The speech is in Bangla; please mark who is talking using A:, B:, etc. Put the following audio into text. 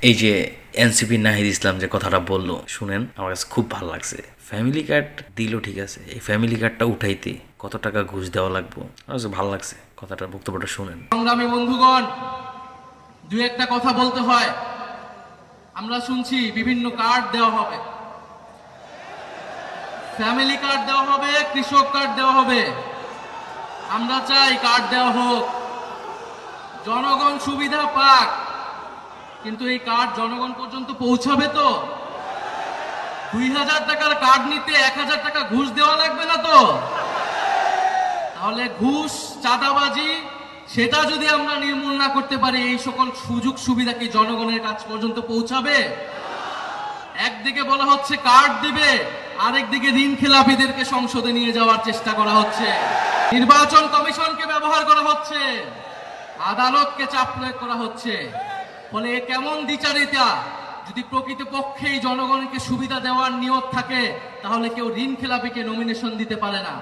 A: এই যে এনসিপি নাহিদ ইসলাম যে কথাটা বললো শুনেন, আমার কাছে খুব ভালো লাগছে। ফ্যামিলি কার্ড দিল ঠিক আছে, এই ফ্যামিলি কার্ডটা উঠাইতে কত টাকা ঘুষ দেওয়া লাগবে, আমার কাছে ভালো লাগছে কথাটা, বক্তব্যটা শুনেন।
B: সংগ্রামী বন্ধুগণ, দু একটা কথা বলতে হয়। আমরা শুনছি বিভিন্ন কার্ড দেওয়া হবে, ফ্যামিলি কার্ড দেওয়া হবে, কৃষক কার্ড দেওয়া হবে। আমরা চাই কার্ড দেওয়া হোক, জনগণ সুবিধা পাক, কিন্তু এই কার্ড জনগণ পর্যন্ত পৌঁছাবে তো? 2000 টাকার কার্ড নিতে 1000 টাকা ঘুষ দেওয়া লাগবে না তো? তাহলে ঘুষ, চাঁদাবাজি সেটা যদি আমরা নির্মূল না করতে পারি, এই সকল সুযোগ সুবিধা কি জনগণের কাছ পর্যন্ত পৌঁছাবে? একদিকে বলা হচ্ছে কার্ড দিবে, আরেকদিকে ঋণ খেলাপিদেরকে সংসদে নিয়ে যাওয়ার চেষ্টা করা হচ্ছে, নির্বাচন কমিশনকে ব্যবহার করা হচ্ছে, আদালতকে চাপ প্রয়োগ করা হচ্ছে। ফলে কেমন দ্বিচারিতা? যদি প্রকৃতপক্ষেই জনগণকে সুবিধা দেওয়ার নিয়ত থাকে, তাহলে কেউ ঋণ খেলাপিকে নমিনেশন দিতে পারে না।